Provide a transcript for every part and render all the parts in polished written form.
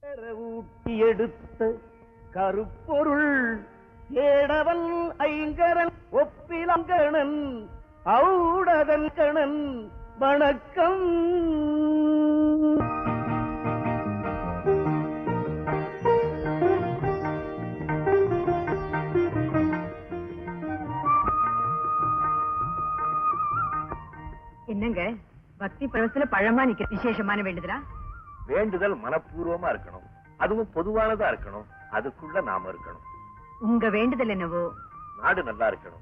ஊட்டி எடுத்த கருப்பொருள் ஏடவன் ஐங்கரன் ஒப்பிலங்கணன் ஔடதன் கணன் வணக்கம். என்னங்க பக்தி பரவசத்துல பழமா நிக்க விசேஷமான வேண்டுதலா? வேண்டுதல் மனப்பூர்வமா இருக்கணும், அதுவும் பொதுவானதா இருக்கணும், அதுக்குள்ள நாம இருக்கணும். உங்க வேண்டுதல் என்னவோ? நாடு நல்லா இருக்கணும்,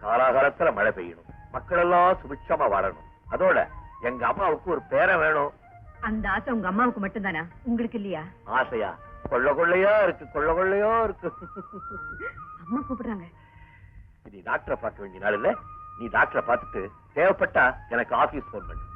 காலாகாலத்துல மழை பெய்யணும், மக்கள் எல்லாம் சுபிட்சமா வாழணும், அதோட எங்க அம்மாவுக்கு ஒரு பேரை வேணும். அந்த ஆசை உங்க அம்மாவுக்கு மட்டும்தானா, உங்களுக்கு இல்லையா? ஆசையா? கொள்ள கொள்ளையா இருக்கு, கொள்ள கொள்ளையா இருக்கு. அம்மா கூப்பிடுறாங்க. நீ டாக்டரை பார்க்க வேண்டிய நாள் இல்ல, நீ டாக்டரை பார்த்துட்டு தேவைப்பட்டா எனக்கு ஆபீஸ் போன் பண்ணு.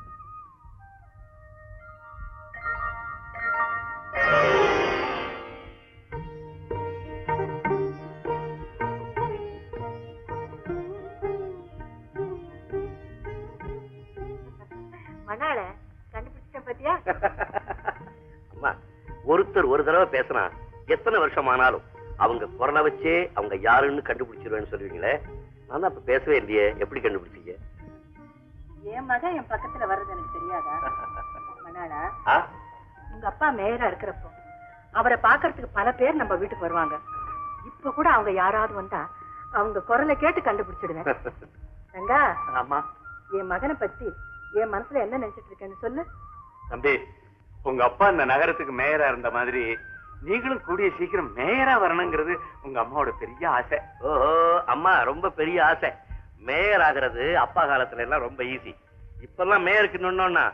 மணால கண்டுபிடிச்ச பத்தியா? அம்மா, ஒருத்தர் ஒரு தடவை பேசினா எத்தனை வருஷம் ஆனாலும் அவங்க குரலை வச்சே அவங்க யாருன்னு கண்டுபிடிச்சிருவேன்னு சொல்லுவீங்களே, நான் தான் இப்ப பேசவே இல்லையே, எப்படி கண்டுபிடிச்சீங்க? என் மகன் என் பக்கத்துல வர்றது எனக்கு தெரியாதா? மணாலா, உங்க அப்பா மேயரா இருக்கிறப்போ அவரை பாக்குறதுக்கு பல பேர் நம்ம வீட்டுக்கு வருவாங்க. இப்ப கூட அவங்க யாராவது வந்தா அவங்க குரலை கேட்டு கண்டுபிடிச்சிடுவேன். ரங்கா, ஆமா, என் மகனை பத்தி என் மனசுல என்ன நினைச்சிட்டு இருக்கேன்னு சொல்லு. தம்பி, உங்க அப்பா இந்த நகரத்துக்கு மேயரா இருந்த மாதிரி நீங்களும் கூடிய சீக்கிரம் மேயரா வரணுங்கிறது உங்க அம்மாவோட பெரிய ஆசை. ஓஹோ, அம்மா ரொம்ப பெரிய ஆசை. மேயர் ஆகிறது அப்பா காலத்துல எல்லாம் ரொம்ப ஈஸி. இப்பெல்லாம் மேயருக்கு நின்னோம்னா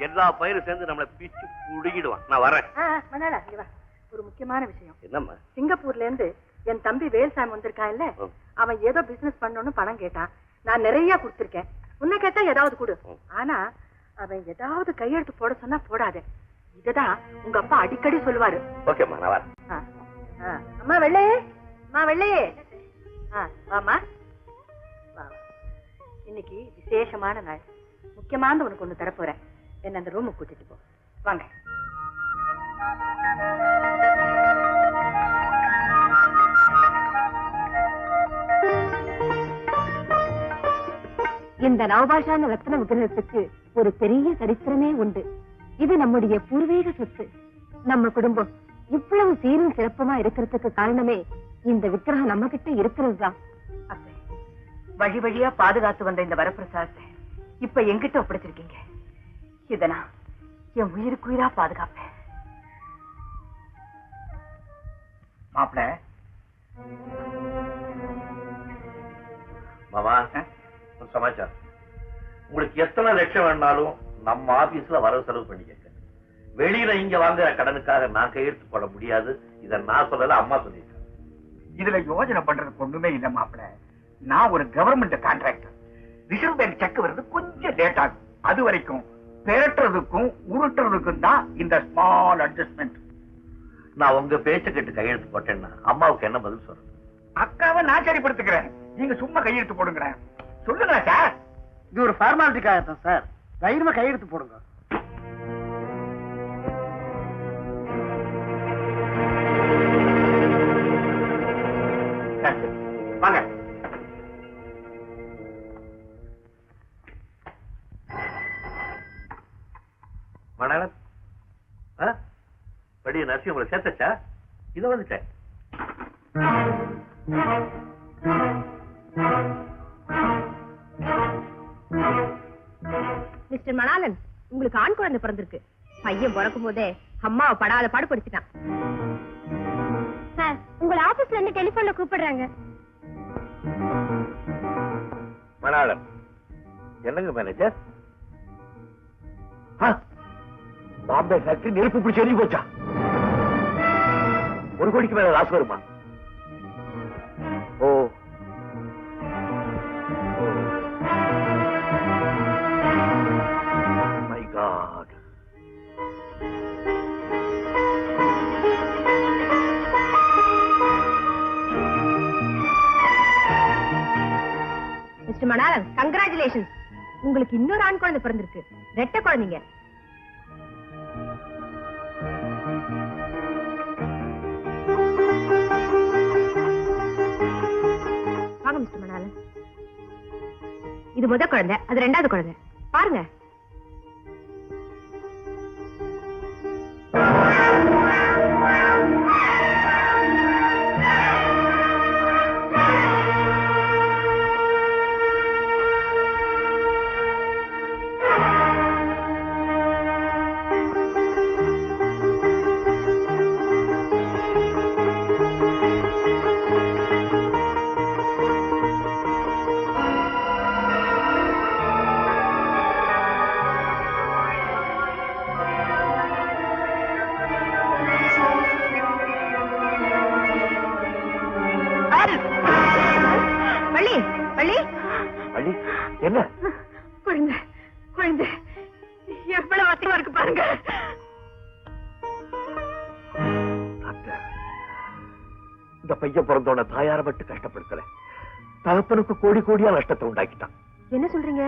எல்லா பயிரும் சேர்ந்து நம்மளை பிச்சு புடுங்கிடுவான். நான் வரேன். மணாலா, இங்க வா. ஒரு முக்கியமான விஷயம். என்னம்மா? சிங்கப்பூர்ல இருந்து என் தம்பி வேல்சாமி வந்திருக்கான் இல்ல, அவன் ஏதோ பிசினஸ் பண்ணணும்னு பணம் கேட்டான். நான் நிறைய கொடுத்திருக்கேன். உன்னை கேட்டா ஏதாவது கொடு. ஆனா அவன் ஏதாவது கையெழுத்து போட சொன்னா போடாத. இததான் உங்க அப்பா அடிக்கடி சொல்லுவாரு. ஓகேம்மா, நான் வரேன். அம்மா வெள்ளையே, அம்மா வெள்ளையே, வாமா. இன்னைக்கு விசேஷமான நாள். முக்கியமான உனக்கு ஒண்ணு தரப்போறேன். என்ன அந்த ரூமுக்கு கூட்டிட்டு போ. வாங்க. இந்த நவபாஷான ரத்ன விக்கிரகத்துக்கு ஒரு பெரிய சரித்திரமே உண்டு. இது நம்முடைய பூர்வீக சொத்து. நம்ம குடும்பம் இவ்வளவு சீரும் சிறப்புமா இருக்கிறதுக்கு காரணமே இந்த விக்கிரகம் நம்ம கிட்ட இருக்கிறது தான். வழி வழியா பாதுகாத்து வந்த இந்த வரப்பிரசாதத்தை இப்ப எங்கிட்ட ஒப்படைச்சிருக்கீங்க. இத நான் என் உயிருக்குயிரா பாதுகாப்பேன். மாப்பிள, மாமா, சமாச்சாரம். உங்களுக்கு எத்தனை லட்சம் வேணாலும் நம்ம ஆபீஸ்ல வரவு செலவு பண்ணிக்க. வெளியில இங்க வாங்குற கடனுக்காக நான் கையெழுத்து போட முடியாது. இத நான் சொல்லல, அம்மா சொல்லியிருக்காங்க. இதுல யோஜனை பண்றதுக்கு ஒண்ணுமே இல்ல மாப்பிள. நான் ஒரு government contractor. Reserve bank check வருது கொஞ்சம் லேட் ஆகும். அது வரைக்கும் பெரட்டுறதுக்கும் உருட்டுறதுக்கும் தான் இந்த ஸ்மால் அட்ஜஸ்ட்மெண்ட். நான் உங்க பேச்ச கேட்டு கையெழுத்து போட்டேன்னா அம்மாவுக்கு என்ன பதில் சொல்றது? அக்காவை நான் சரிப்படுத்துக்கிறேன், நீங்க சும்மா கையெழுத்து போடுங்க. சொல்லுங்க சார். இது ஒரு ஃபார்மாலிட்டிக்காக தான் சார். தைரியமா கையெழுத்து போடுங்க. வாங்க. மணாலன், படிய நர்சி உங்களை சேர்த்தச்சா? இத வந்துட்டேன். மிஸ்டர் மணாலன், உங்களுக்கு ஆண் குழந்தை பிறந்திருக்கு. பையன் பிறக்கும் போதே அம்மாவை படாத பாடுபடுத்திட்டான். சார், உங்களை ஆபீஸ்ல இருந்து டெலிபோன்ல கூப்பிடுறாங்க. மணாலன், என்னங்க மேனேஜர்? பாம்பே ஃபேக்டரி நெருப்பு பிடிச்சி எரிஞ்சு போச்சா? 1 கோடிக்கு மேல லாஸ் வருமா? Oh, my God. Mister Manalan, congratulations. உங்களுக்கு இன்னொரு ஆண் குழந்தை பிறந்திருக்கு. ரெட்டை குழந்தைங்க. இது முத குழந்தை, அது ரெண்டாவது குழந்தை. பாருங்க. என்ன குழந்தை குழந்தை எவ்வளவு அசிங்கமா இருக்கு பாருங்க. இந்த பையன் பிறந்தோட தாயார மட்டும் கஷ்டப்படுத்தல, தகப்பனுக்கு கோடி கோடியா நஷ்டத்தை உண்டாக்கிட்டான். என்ன சொல்றீங்க?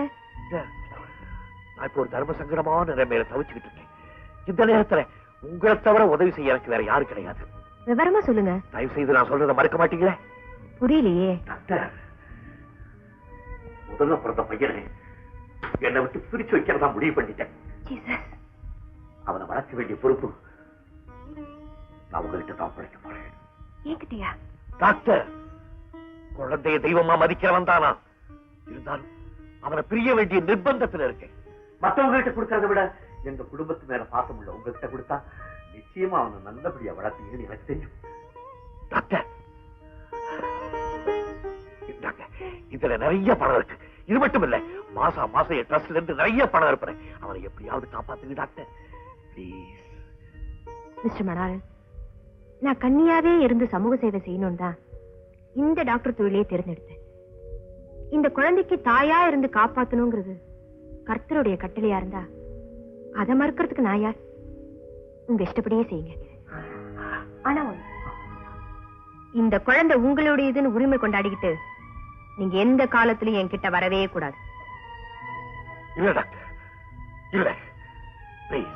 நான் இப்ப ஒரு தர்ம சங்கடமான நிலைமையில தவிச்சுக்கிட்டு இருக்கேன். இந்த நேரத்துல உங்களை தவிர உதவி செய்ய எனக்கு வேற யாரும் கிடையாது. விவரமா சொல்லுங்க. தயவு செய்து நான் சொல்றதை மறக்க மாட்டீங்களே? புரியலையே. முதல்ல பிறந்த பையனை என்னை விட்டு பிரிச்சு வைக்கிறதா முடிவு பண்ணிட்டேன். அவனை வளர்க்க வேண்டிய பொறுப்பு நான் உங்ககிட்ட தான் படைக்க போறேன். ஏங்கிட்டியா? டாக்டர், குழந்தைய தெய்வமா மதிக்கிறவன் தானா, இருந்தாலும் அவனை பிரிய வேண்டிய நிர்பந்தத்தில் இருக்கேன். மற்றவங்க கிட்ட கொடுக்கறத விட எங்க குடும்பத்து மேல பாசம் உள்ள உங்ககிட்ட கொடுத்தா நிச்சயமா அவனை நல்லபடியா வளர்த்தீங்கன்னு எனக்கு தெரியும். டாக்டர், இதுல நிறைய பணம் இருக்கு. இது மட்டும் இல்ல, மாசம் மாசம் என் ட்ரஸ்ட்ல இருந்து நிறைய பணம் இருப்பேன். அவனை எப்படியாவது காப்பாத்துங்க டாக்டர், ப்ளீஸ். மிஸ்டர் மணால், நான் கன்னியாவே இருந்து சமூக சேவை செய்யணும் தான் இந்த டாக்டர் தொழிலே தேர்ந்தெடுத்தேன். இந்த குழந்தைக்கு தாயா இருந்து காப்பாத்தணுங்கிறது கர்த்தருடைய கட்டளையா இருந்தா அதை மறுக்கிறதுக்கு நான் யார்? உங்க இஷ்டப்படியே செய்யுங்க. ஆனா இந்த குழந்தை உங்களுடையதுன்னு உரிமை கொண்டாடிக்கிட்டு நீங்க எந்த காலத்திலும் என்கிட்ட வரவே கூடாது. இல்ல டாக்டர், இல்ல, ப்ளீஸ்.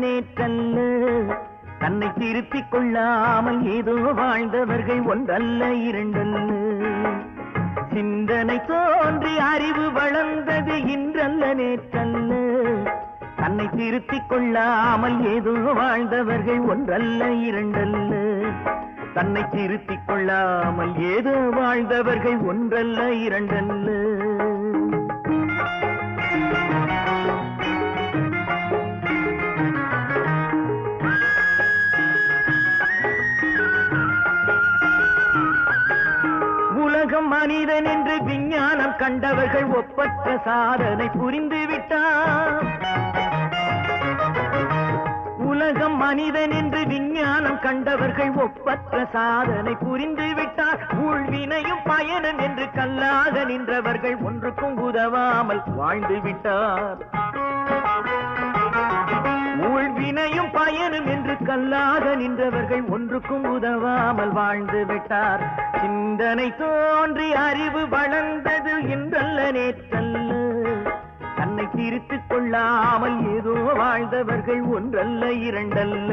நேற்றல்ல, தன்னை திருத்திக் கொள்ளாமல் ஏதோ வாழ்ந்தவர்கள் ஒன்றல்ல இரண்டல்ல. சிந்தனை தோன்றி அறிவு வளர்ந்தது இன்றல்ல நேற்றல்ல, தன்னை திருத்திக் கொள்ளாமல் ஏதோ வாழ்ந்தவர்கள் ஒன்றல்ல இரண்டல்ல. தன்னை திருத்திக் கொள்ளாமல் ஏதோ வாழ்ந்தவர்கள் ஒன்றல்ல இரண்டல்ல. உலகம் மனிதன் என்று விஞ்ஞானம் கண்டவர்கள் ஒப்பற்ற சாதனை புரிந்து விட்டார். உலகம் மனிதன் என்று விஞ்ஞானம் கண்டவர்கள் ஒப்பற்ற சாதனை புரிந்து விட்டார். ஊழ்வினையும் பயணம் என்று கல்லாக நின்றவர்கள் ஒன்றுக்கும் உதவாமல் வாழ்ந்து விட்டார். ஊழ்வினையும் பயணம் என்று கல்லாக நின்றவர்கள் ஒன்றுக்கும் உதவாமல் வாழ்ந்து விட்டார். சிந்தனை தோன்றி அறிவு வளர்ந்தது இன்றல்ல நேற்றல்ல, தன்னை திருத்திக் கொள்ளாமல் ஏதோ வாழ்ந்தவர்கள் ஒன்றல்ல இரண்டல்ல.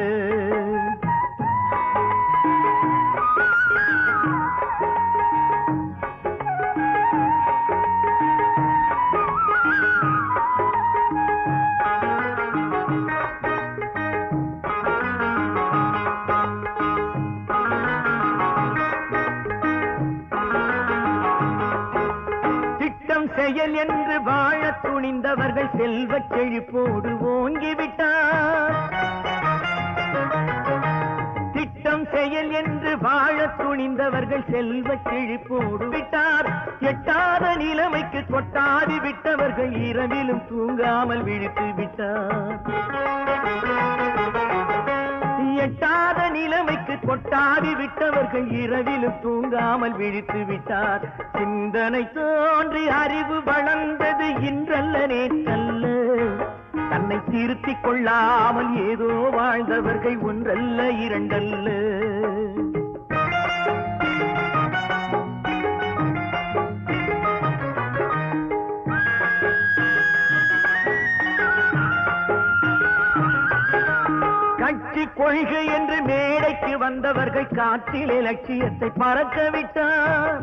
செயல் என்று வாழ துணிந்தவர்கள் செல்வச் செழிப்போடு ஓங்கிவிட்டார். திட்டம் செயல் என்று வாழ துணிந்தவர்கள் செல்வச் செழிப்போடு விட்டார். எட்டாத நிலைமைக்கு கொட்டாதி விட்டவர்கள் இரவிலும் தூங்காமல் விழித்து விட்டார். எட்டாத நிலைமைக்கு கொட்டாதி விட்டவர்கள் இரவிலும் தூங்காமல் விழித்து விட்டார். சிந்தனை தோன்றி அறிவு வளர்ந்தது இன்றல்ல நேற்றல்ல, தன்னை திருத்திக் கொள்ளாமல் ஏதோ வாழ்ந்தவர்கள் ஒன்றல்ல இரண்டல்ல. கட்சி கொள்கை என்று மேடைக்கு வந்தவர்கள் காற்றிலே லட்சியத்தை பறக்க விட்டார்.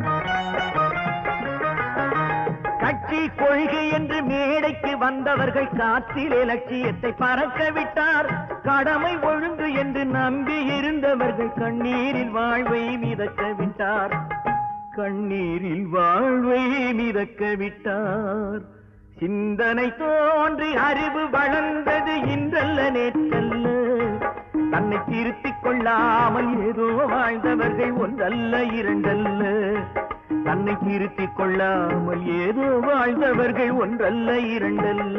கட்சி கொள்கை என்று மேடைக்கு வந்தவர்கள் காற்றிலே லட்சியத்தை பறக்க விட்டார். கடமை ஒழுங்கு என்று நம்பி இருந்தவர்கள் கண்ணீரில் வாழ்வை மிதக்க விட்டார். கண்ணீரில் வாழ்வை மிதக்க விட்டார். சிந்தனை தோன்றி அறிவு வளர்ந்தது இன்றல்ல நேற்றல்ல, தன்னை திருத்திக் கொள்ளாமல் ஏதோ வாழ்ந்தவர்கள் ஒன்றல்ல இரண்டல்ல. தன்னை திருத்திக் கொள்ளாமல் ஏதோ வாழ்ந்தவர்கள் ஒன்றல்ல இரண்டல்ல.